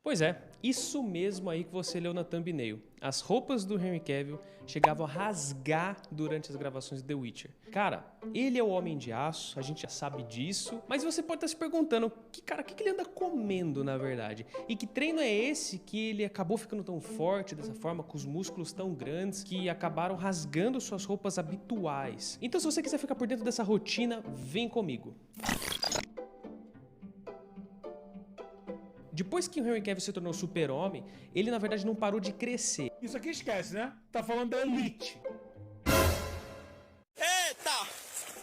Pois é, isso mesmo aí que você leu na thumbnail. As roupas do Henry Cavill chegavam a rasgar durante as gravações de The Witcher. Cara, ele é o Homem de Aço, a gente já sabe disso, mas você pode estar se perguntando, que ele anda comendo, na verdade? E que treino é esse que ele acabou ficando tão forte dessa forma, com os músculos tão grandes, que acabaram rasgando suas roupas habituais? Então, se você quiser ficar por dentro dessa rotina, vem comigo. Depois que o Henry Cavill se tornou super-homem, ele na verdade não parou de crescer. Isso aqui esquece, né? Tá falando da Elite.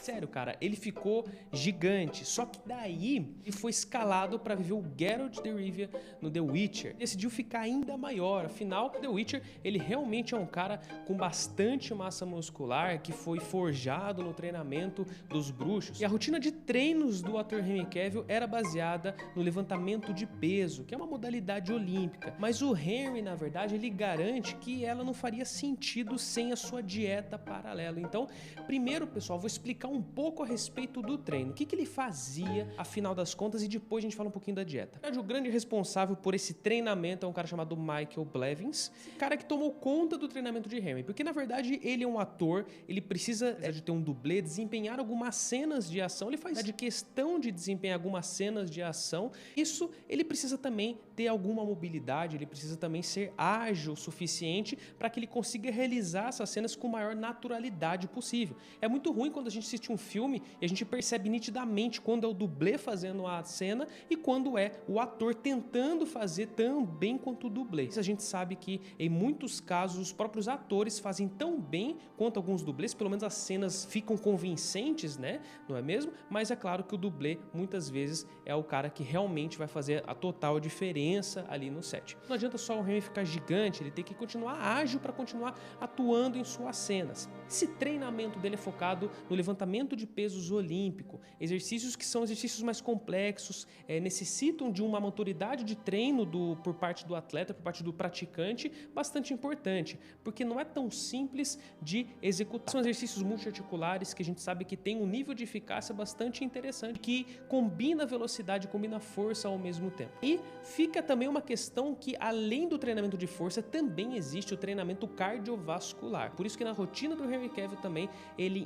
Sério, cara, ele ficou gigante, só que daí ele foi escalado para viver o Geralt de Rivia no The Witcher. Decidiu ficar ainda maior, afinal, The Witcher, ele realmente é um cara com bastante massa muscular, que foi forjado no treinamento dos bruxos. E a rotina de treinos do ator Henry Cavill era baseada no levantamento de peso, que é uma modalidade olímpica. Mas o Henry, na verdade, ele garante que ela não faria sentido sem a sua dieta paralela. Então, primeiro, pessoal, vou explicar um pouco a respeito do treino. O que ele fazia, afinal das contas, e depois a gente fala um pouquinho da dieta. O grande responsável por esse treinamento é um cara chamado Michael Blevins, cara que tomou conta do treinamento de Henry, porque na verdade ele é um ator, ele precisa de ter um dublê, desempenhar algumas cenas de ação, ele faz de questão de desempenhar algumas cenas de ação. Isso, ele precisa também ter alguma mobilidade, ele precisa também ser ágil o suficiente para que ele consiga realizar essas cenas com maior naturalidade possível. É muito ruim quando a gente assiste um filme e a gente percebe nitidamente quando é o dublê fazendo a cena e quando é o ator tentando fazer tão bem quanto o dublê. Isso a gente sabe que em muitos casos os próprios atores fazem tão bem quanto alguns dublês, pelo menos as cenas ficam convincentes, né? Não é mesmo? Mas é claro que o dublê muitas vezes é o cara que realmente vai fazer a total diferença ali no set. Não adianta só o Henry ficar gigante, ele tem que continuar ágil para continuar atuando em suas cenas. Esse treinamento dele é focado no levantamento de pesos olímpico, exercícios que são exercícios mais complexos, necessitam de uma maturidade de treino por parte do atleta, por parte do praticante, bastante importante, porque não é tão simples de executar. São exercícios multiarticulares que a gente sabe que tem um nível de eficácia bastante interessante, que combina velocidade, combina força ao mesmo tempo. E fica também uma questão que, além do treinamento de força, também existe o treinamento cardiovascular. Por isso que na rotina do Henry Cavill também, ele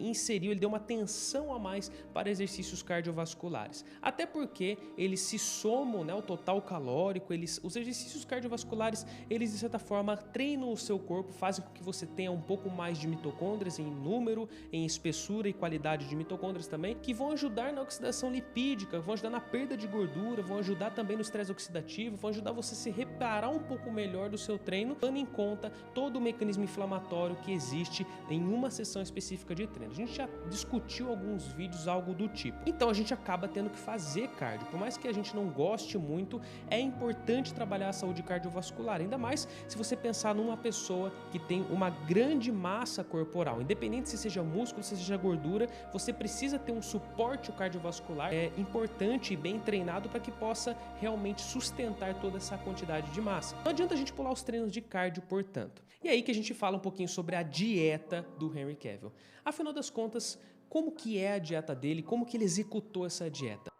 deu uma atenção a mais para exercícios cardiovasculares. Até porque eles se somam, né, ao total calórico, os exercícios cardiovasculares, eles de certa forma treinam o seu corpo, fazem com que você tenha um pouco mais de mitocôndrias em número, em espessura e qualidade de mitocôndrias também, que vão ajudar na oxidação lipídica, vão ajudar na perda de gordura, vão ajudar também no estresse oxidativo, vão ajudar você a se reparar um pouco melhor do seu treino, tendo em conta todo o mecanismo inflamatório que existe em uma sessão específica de treino. A gente já discutiu alguns vídeos, algo do tipo. Então a gente acaba tendo que fazer cardio. Por mais que a gente não goste muito, é importante trabalhar a saúde cardiovascular, ainda mais se você pensar numa pessoa que tem uma grande massa corporal, independente se seja músculo, se seja gordura, você precisa ter um suporte cardiovascular importante e bem treinado para que possa realmente sustentar toda essa quantidade de massa. Não adianta a gente pular os treinos de cardio, portanto. E aí que a gente fala um pouquinho sobre a dieta do Henry Cavill. Afinal das contas, como que é a dieta dele, como que ele executou essa dieta?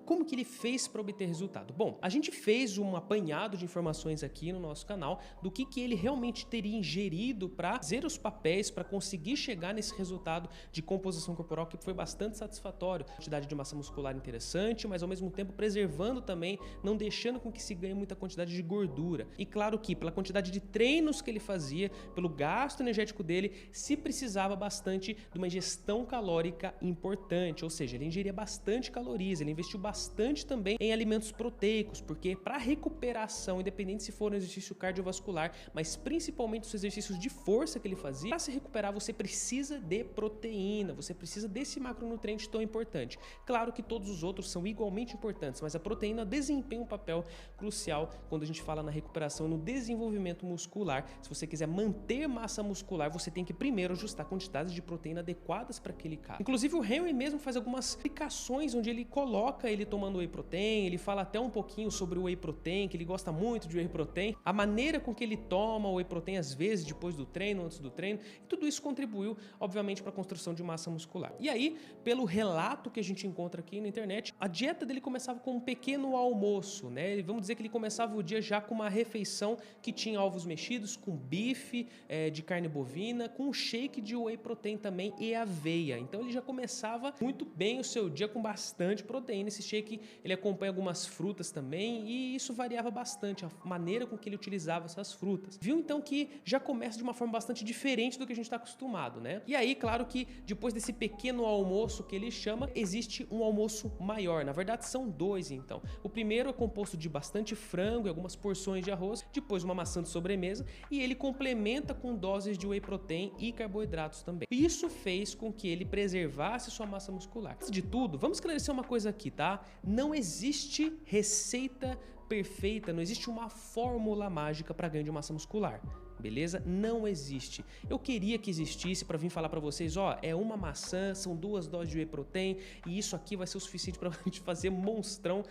Como que ele fez para obter resultado? Bom, a gente fez um apanhado de informações aqui no nosso canal do que ele realmente teria ingerido para fazer os papéis, para conseguir chegar nesse resultado de composição corporal que foi bastante satisfatório. Quantidade de massa muscular interessante, mas ao mesmo tempo preservando também, não deixando com que se ganhe muita quantidade de gordura. E claro que pela quantidade de treinos que ele fazia, pelo gasto energético dele, se precisava bastante de uma ingestão calórica importante, ou seja, ele ingeria bastante calorias, ele investiu bastante também em alimentos proteicos, porque para recuperação, independente se for um exercício cardiovascular, mas principalmente os exercícios de força que ele fazia, para se recuperar você precisa de proteína, você precisa desse macronutriente tão importante. Claro que todos os outros são igualmente importantes, mas a proteína desempenha um papel crucial quando a gente fala na recuperação e no desenvolvimento muscular. Se você quiser manter massa muscular, você tem que primeiro ajustar quantidades de proteína adequadas para aquele caso. Inclusive o Henry mesmo faz algumas aplicações onde ele coloca ele tomando whey protein, ele fala até um pouquinho sobre o whey protein, que ele gosta muito de whey protein, a maneira com que ele toma o whey protein às vezes depois do treino, antes do treino, e tudo isso contribuiu, obviamente, para a construção de massa muscular. E aí, pelo relato que a gente encontra aqui na internet, a dieta dele começava com um pequeno almoço, né? Vamos dizer que ele começava o dia já com uma refeição que tinha ovos mexidos, com bife de carne bovina, com um shake de whey protein também e aveia. Então ele já começava muito bem o seu dia com bastante proteína. Esse shake ele acompanha algumas frutas também e isso variava bastante a maneira com que ele utilizava essas frutas. Viu então que já começa de uma forma bastante diferente do que a gente está acostumado, né? E aí, claro que depois desse pequeno almoço que ele chama, existe um almoço maior. Na verdade são dois então. O primeiro é composto de bastante frango e algumas porções de arroz, depois uma maçã de sobremesa e ele complementa com doses de whey protein e carboidratos também. Isso fez com que ele preservasse sua massa muscular. Antes de tudo, vamos esclarecer uma coisa aqui, tá? Não existe receita perfeita, não existe uma fórmula mágica para ganho de massa muscular. Beleza? Não existe. Eu queria que existisse para vir falar para vocês, ó, é uma maçã, são 2 doses de whey protein e isso aqui vai ser o suficiente para a gente fazer monstrão,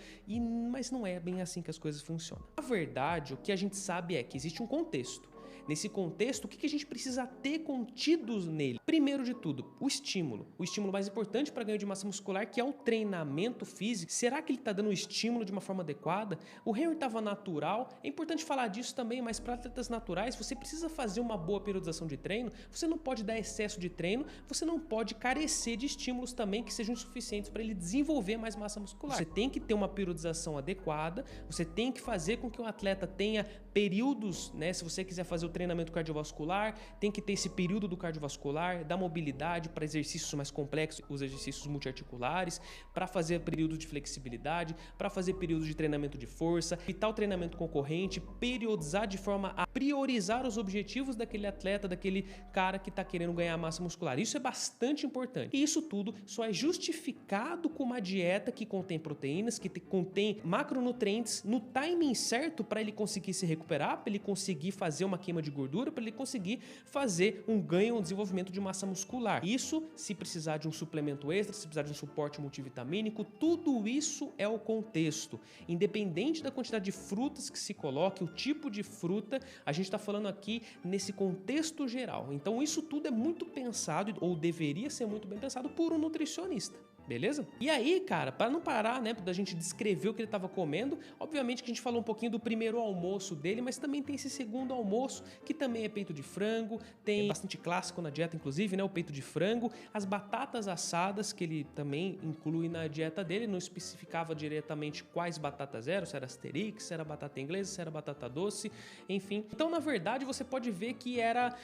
mas não é bem assim que as coisas funcionam. Na verdade, o que a gente sabe é que existe um contexto. Nesse contexto, o que a gente precisa ter contidos nele? Primeiro de tudo, o estímulo. O estímulo mais importante para ganho de massa muscular, que é o treinamento físico. Será que ele está dando o estímulo de uma forma adequada? O Henry estava natural. É importante falar disso também, mas para atletas naturais, você precisa fazer uma boa periodização de treino. Você não pode dar excesso de treino. Você não pode carecer de estímulos também que sejam suficientes para ele desenvolver mais massa muscular. Você tem que ter uma periodização adequada. Você tem que fazer com que o atleta tenha períodos, né? Se você quiser fazer o treinamento cardiovascular, tem que ter esse período do cardiovascular, da mobilidade para exercícios mais complexos, os exercícios multiarticulares, para fazer períodos de flexibilidade, para fazer períodos de treinamento de força, evitar o treinamento concorrente, periodizar de forma a priorizar os objetivos daquele atleta, daquele cara que está querendo ganhar massa muscular. Isso é bastante importante. E isso tudo só é justificado com uma dieta que contém proteínas, que contém macronutrientes no timing certo para ele conseguir se recuperar, para ele conseguir fazer uma queima de gordura, para ele conseguir fazer um ganho, um desenvolvimento de massa muscular. Isso, se precisar de um suplemento extra, se precisar de um suporte multivitamínico, tudo isso é o contexto. Independente da quantidade de frutas que se coloque, o tipo de fruta, a gente está falando aqui nesse contexto geral. Então isso tudo é muito pensado, ou deveria ser muito bem pensado por um nutricionista. Beleza? E aí, cara, para não parar, né, da gente descrever o que ele estava comendo, obviamente que a gente falou um pouquinho do primeiro almoço dele, mas também tem esse segundo almoço, que também é peito de frango, tem bastante clássico na dieta, inclusive, né, o peito de frango, as batatas assadas, que ele também inclui na dieta dele, não especificava diretamente quais batatas eram, se era asterix, se era batata inglesa, se era batata doce, enfim. Então, na verdade, você pode ver que era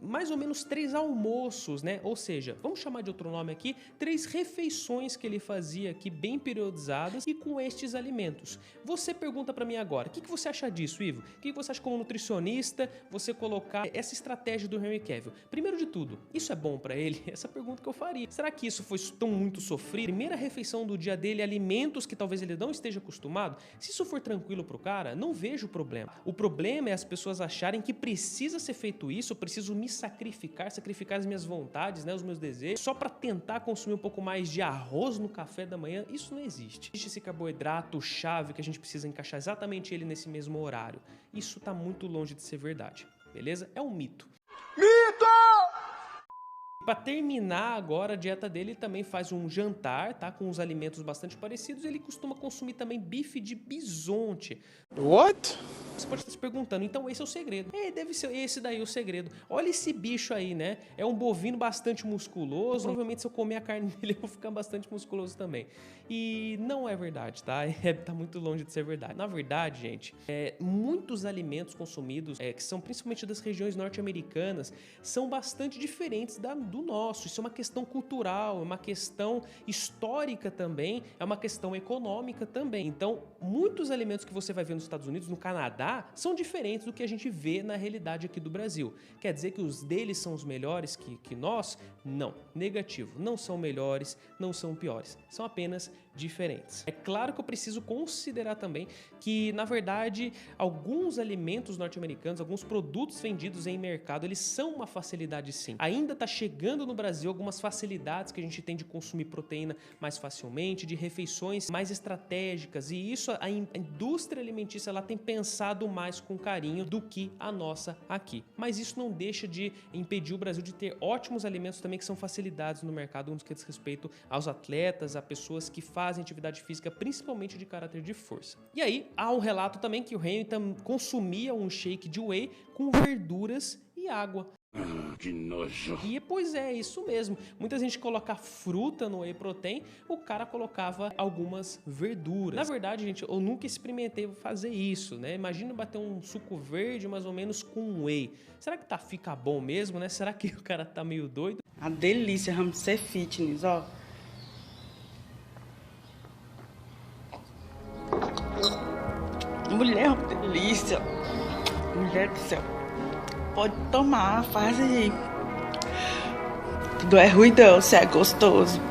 mais ou menos 3 almoços, né, ou seja, vamos chamar de outro nome aqui, 3 refeições que ele fazia aqui bem periodizadas e com estes alimentos. Você pergunta para mim agora, o que você acha disso, Ivo? O que você acha como nutricionista você colocar essa estratégia do Henry Cavill? Primeiro de tudo, isso é bom para ele? Essa pergunta que eu faria. Será que isso foi tão muito sofrido? Primeira refeição do dia dele, alimentos que talvez ele não esteja acostumado? Se isso for tranquilo pro cara, não vejo problema. O problema é as pessoas acharem que precisa ser feito isso, eu preciso me sacrificar as minhas vontades, né, os meus desejos, só para tentar consumir um pouco mais de arroz no café da manhã. Isso não existe. Existe esse carboidrato chave que a gente precisa encaixar exatamente ele nesse mesmo horário. Isso tá muito longe de ser verdade, beleza? É um mito. Mito! Para terminar agora a dieta dele, ele também faz um jantar, tá? Com uns alimentos bastante parecidos. Ele costuma consumir também bife de bisonte. What? Você pode estar se perguntando, então esse é o segredo. Deve ser esse daí o segredo. Olha esse bicho aí, né? É um bovino bastante musculoso. Provavelmente se eu comer a carne dele, eu vou ficar bastante musculoso também. E não é verdade, tá? Tá muito longe de ser verdade. Na verdade, gente, muitos alimentos consumidos, que são principalmente das regiões norte-americanas, são bastante diferentes do nosso. Isso é uma questão cultural, é uma questão histórica também, é uma questão econômica também. Então, muitos alimentos que você vai ver nos Estados Unidos, no Canadá, são diferentes do que a gente vê na realidade aqui do Brasil. Quer dizer que os deles são os melhores que nós? Não. Negativo. Não são melhores, não são piores. São apenas diferentes. É claro que eu preciso considerar também que, na verdade, alguns alimentos norte-americanos, alguns produtos vendidos em mercado, eles são uma facilidade sim. Ainda está chegando no Brasil algumas facilidades que a gente tem de consumir proteína mais facilmente, de refeições mais estratégicas, e isso a indústria alimentícia ela tem pensado mais com carinho do que a nossa aqui. Mas isso não deixa de impedir o Brasil de ter ótimos alimentos também que são facilidades no mercado, no que diz respeito aos atletas, a pessoas que fazem atividade física, principalmente de caráter de força. E aí, há um relato também que o Hamilton consumia um shake de whey com verduras e água. Que nojo. E pois é, isso mesmo. Muita gente coloca fruta no whey protein, o cara colocava algumas verduras. Na verdade, gente, eu nunca experimentei fazer isso, né? Imagina bater um suco verde mais ou menos com whey. Será que fica bom mesmo, né? Será que o cara tá meio doido? A delícia, vamos ser fitness, ó. Mulher, delícia. Mulher do céu. Pode tomar, faz aí. Tudo é ruidão, se é gostoso.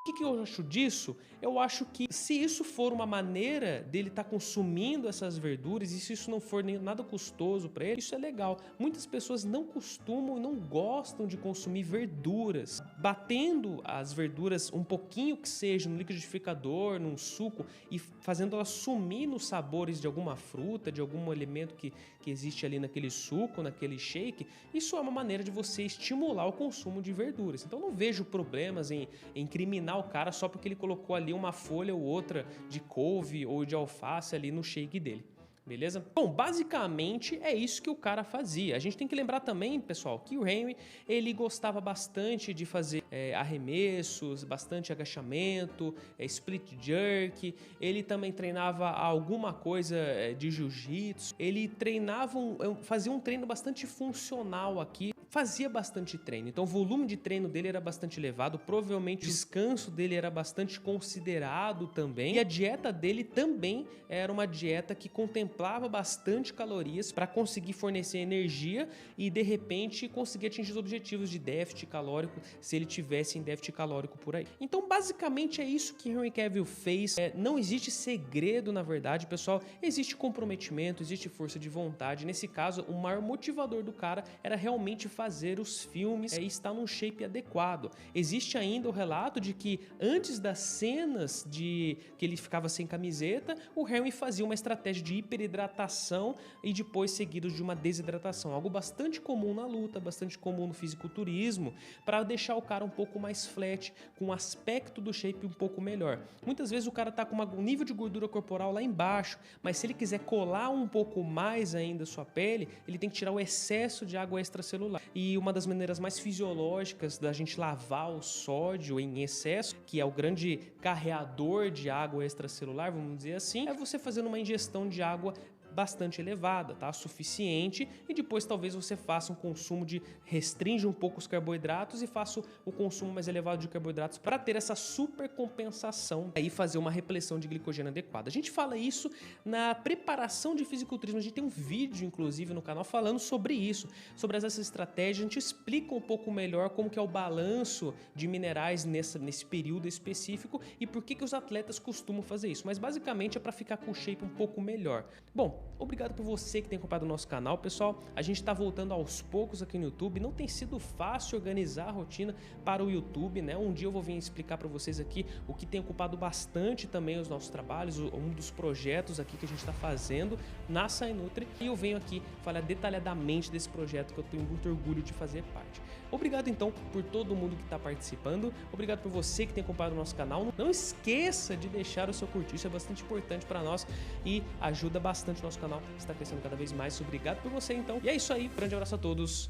O que eu acho disso? Eu acho que se isso for uma maneira dele estar consumindo essas verduras e se isso não for nada custoso para ele, isso é legal. Muitas pessoas não costumam e não gostam de consumir verduras. Batendo as verduras um pouquinho que seja no liquidificador, num suco e fazendo elas sumir nos sabores de alguma fruta, de algum alimento que existe ali naquele suco, naquele shake, isso é uma maneira de você estimular o consumo de verduras. Então não vejo problemas em incriminar o cara só porque ele colocou ali uma folha ou outra de couve ou de alface ali no shake dele. Beleza? Bom, basicamente é isso que o cara fazia. A gente tem que lembrar também, pessoal, que o Henry, ele gostava bastante de fazer arremessos, bastante agachamento, split jerk. Ele também treinava alguma coisa de jiu-jitsu. Ele treinava, fazia um treino bastante funcional aqui. Fazia bastante treino, então o volume de treino dele era bastante elevado, provavelmente o descanso dele era bastante considerado também, e a dieta dele também era uma dieta que contemplava bastante calorias para conseguir fornecer energia e de repente conseguir atingir os objetivos de déficit calórico se ele tivesse em déficit calórico por aí. Então basicamente é isso que Henry Cavill fez. Não existe segredo, na verdade, pessoal, existe comprometimento, existe força de vontade. Nesse caso, o maior motivador do cara era realmente fazer os filmes e estar num shape adequado. Existe ainda o relato de que antes das cenas que ele ficava sem camiseta, o Henry fazia uma estratégia de hiperidratação e depois seguido de uma desidratação, algo bastante comum na luta, bastante comum no fisiculturismo, para deixar o cara um pouco mais flat, com o aspecto do shape um pouco melhor. Muitas vezes o cara tá com um nível de gordura corporal lá embaixo, mas se ele quiser colar um pouco mais ainda a sua pele, ele tem que tirar o excesso de água extracelular. E uma das maneiras mais fisiológicas da gente lavar o sódio em excesso, que é o grande carreador de água extracelular, vamos dizer assim, é você fazendo uma ingestão de água bastante elevada, tá? Suficiente, e depois talvez você faça um consumo restringe um pouco os carboidratos e faça o consumo mais elevado de carboidratos para ter essa super compensação e fazer uma repleção de glicogênio adequada. A gente fala isso na preparação de fisiculturismo, a gente tem um vídeo inclusive no canal falando sobre isso, sobre essas estratégias, a gente explica um pouco melhor como que é o balanço de minerais nesse período específico e por que os atletas costumam fazer isso, mas basicamente é para ficar com o shape um pouco melhor. Bom, obrigado por você que tem acompanhado o nosso canal, pessoal. A gente está voltando aos poucos aqui no YouTube. Não tem sido fácil organizar a rotina para o YouTube, né? Um dia eu vou vir explicar para vocês aqui o que tem ocupado bastante também os nossos trabalhos, um dos projetos aqui que a gente está fazendo na Sainutri. E eu venho aqui falar detalhadamente desse projeto que eu tenho muito orgulho de fazer parte. Obrigado então por todo mundo que está participando. Obrigado por você que tem acompanhado o nosso canal. Não esqueça de deixar o seu curtir, isso é bastante importante para nós e ajuda bastante o nosso canal está crescendo cada vez mais. Obrigado por você então. E é isso aí, grande abraço a todos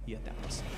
e até a próxima.